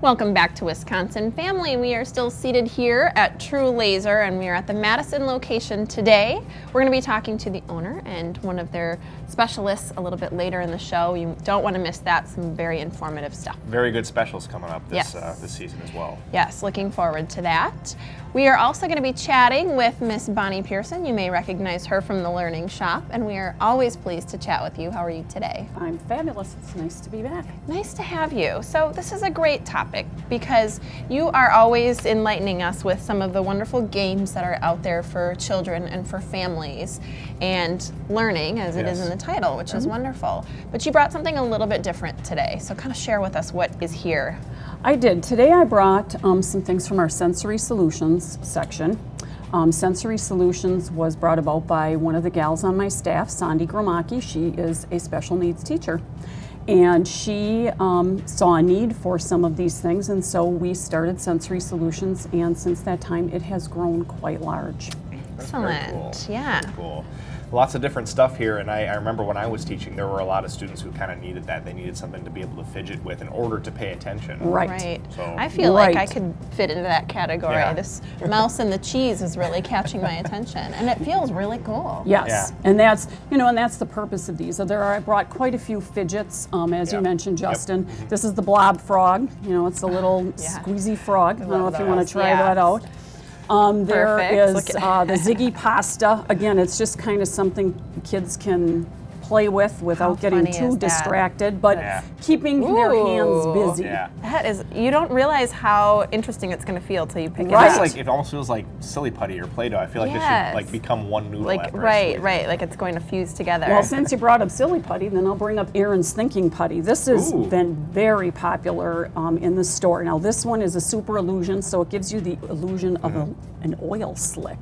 Welcome back to Wisconsin Family. We are still seated here at True Laser, and we are at the Madison location today. We're going to be talking to the owner and one of their specialists a little bit later in the show. You don't want to miss that. Some very informative stuff. Very good specials coming up this season as well. Yes, looking forward to that. We are also going to be chatting with Miss Bonnie Pearson. You may recognize her from the Learning Shop, and we are always pleased to chat with you. How are you today? I'm fabulous. It's nice to be back. Nice to have you. So this is a great topic because you are always enlightening us with some of the wonderful games that are out there for children and for families and learning, as it is in the title, which is wonderful. But you brought something a little bit different today, so kind of share with us what is here. I did. Today I brought some things from our Sensory Solutions section. Sensory Solutions was brought about by one of the gals on my staff, Sandy Gromaki. She is a special needs teacher. And she saw a need for some of these things, and so we started Sensory Solutions, and since that time it has grown quite large. Excellent. Cool. Yeah. Very cool. Lots of different stuff here, and I remember when I was teaching, there were a lot of students who kind of needed that. They needed something to be able to fidget with in order to pay attention. Right. So, I feel like I could fit into that category. Yeah. This mouse and the cheese is really catching my attention, and it feels really cool. Yes, Yeah. and that's and that's the purpose of these. So I brought quite a few fidgets, as you mentioned, Justin. This is the blob frog. It's a little squeezy frog. I don't know if you want to try that out. There is the Ziggy pasta. Again, it's just kind of something kids can play with without getting too distracted, but keeping their hands busy. Yeah. That is, you don't realize how interesting it's going to feel till you pick it It's up. like, it almost feels like silly putty or Play-Doh. I feel like this should like become one noodle. Like, after I squeeze it. like it's going to fuse together. Well, since you brought up silly putty, then I'll bring up Aaron's thinking putty. This has been very popular in the store. Now, this one is a super illusion, so it gives you the illusion of an oil slick.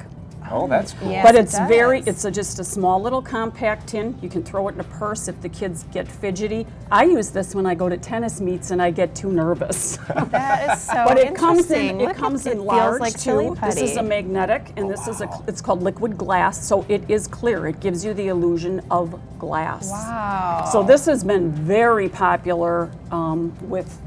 Oh, that's cool. Yes, But it's it just a small little compact tin. You can throw it in a purse if the kids get fidgety. I use this when I go to tennis meets and I get too nervous. That is so But it interesting. comes in feels large like chili too. putty. This is a magnetic, and this is it's called liquid glass, so it is clear. It gives you the illusion of glass. Wow. So this has been very popular with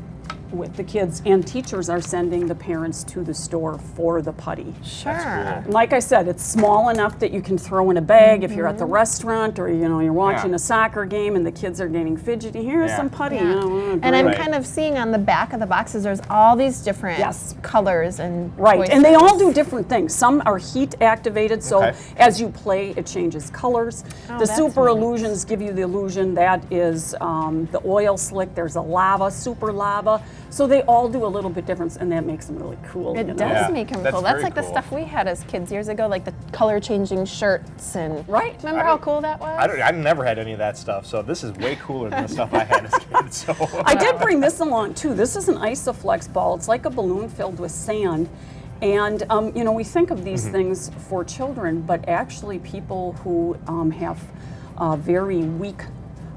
the kids, and teachers are sending the parents to the store for the putty. Sure. Like I said, it's small enough that you can throw in a bag if you're at the restaurant or you're watching a soccer game and the kids are getting fidgety. Here's some putty. And I'm kind of seeing on the back of the boxes there's all these different colors and choices. And they all do different things. Some are heat activated, so as you play it changes colors. The super illusions give you the illusion that is the oil slick. There's a lava, super lava. So they all do a little bit different, and that makes them really cool. It does make them cool. That's like the stuff we had as kids years ago, like the color-changing shirts and. Right. Remember how cool that was? I never had any of that stuff, so this is way cooler than the stuff I had as kids. So. I did bring this along too. This is an Isoflex ball. It's like a balloon filled with sand. And we think of these things for children, but actually people who have very weak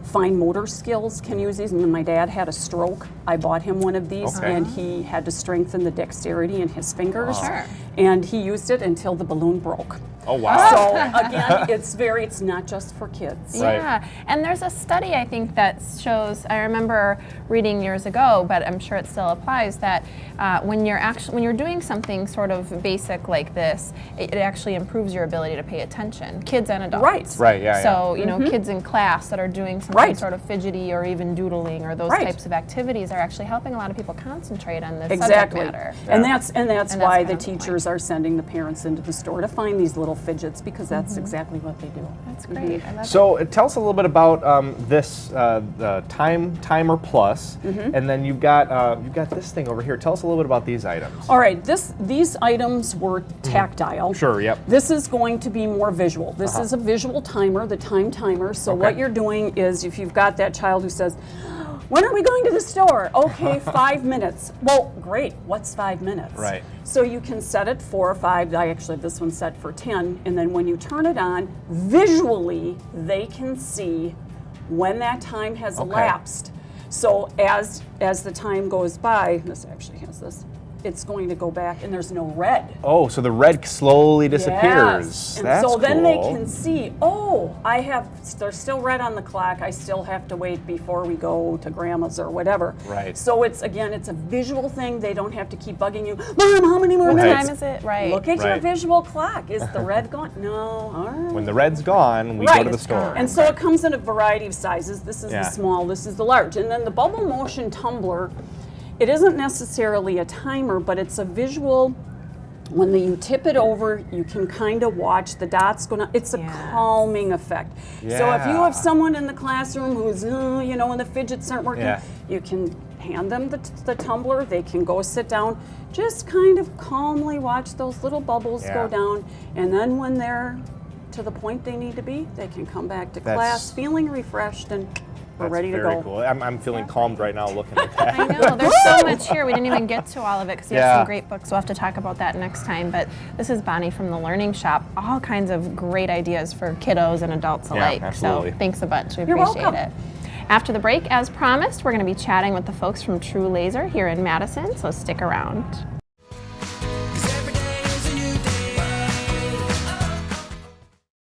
fine motor skills can use these. When my dad had a stroke, I bought him one of these, and he had to strengthen the dexterity in his fingers. And he used it until the balloon broke. Oh, wow. So again, it's not just for kids. Yeah, and there's a study I think that shows. I remember reading years ago, but I'm sure it still applies. That when you're doing something sort of basic like this, it actually improves your ability to pay attention, kids and adults. Right. Yeah. So kids in class that are doing something sort of fidgety or even doodling or those types of activities are actually helping a lot of people concentrate on this subject matter. And that's why the teachers are sending the parents into the store to find these little fidgets, because that's exactly what they do. That's great. I love So tell us a little bit about this the timer plus, and then you've got this thing over here. Tell us a little bit about these items. All right, these items were tactile. Sure. Yep. This is going to be more visual. This is a visual timer, the time timer. So what you're doing is, if you've got that child who says, "When are we going to the store?" Okay, 5 minutes. Well, great. What's 5 minutes? Right. So you can set it for 5. I actually have this one set for 10. And then when you turn it on, visually, they can see when that time has elapsed. So as the time goes by, this actually has this. it's going to go back, and there's no red. Oh, so the red slowly disappears. Yes. And That's so then they cool. can see, there's still red on the clock. I still have to wait before we go to grandma's or whatever. Right. So it's a visual thing. They don't have to keep bugging you. Mom, how many more What minutes? time is it? Right. Look at your Right. visual clock. Is the red gone? No. All right. When the red's gone, we go Right. to the store. And so it comes in a variety of sizes. This is Yeah. the small, this is the large. And then the bubble motion tumbler, it isn't necessarily a timer, but it's a visual. When you tip it over, you can kind of watch the dots going on. It's a calming effect. So if you Yeah. have someone in the classroom who's, when the fidgets aren't working, Yeah. you can hand them the tumbler. They can go sit down. Just kind of calmly watch those little bubbles Yeah. go down. And then when they're to the point they need to be, they can come back to class feeling refreshed and we're ready to very go. Cool. I'm feeling calmed right now looking at that. I know, there's so much here. We didn't even get to all of it because we have Yeah. some great books. We'll have to talk about that next time. But this is Bonnie from the Learning Shop. All kinds of great ideas for kiddos and adults Yeah, alike. absolutely. So thanks a bunch. We You're appreciate welcome. it. After the break, as promised, we're going to be chatting with the folks from True Laser here in Madison. So stick around.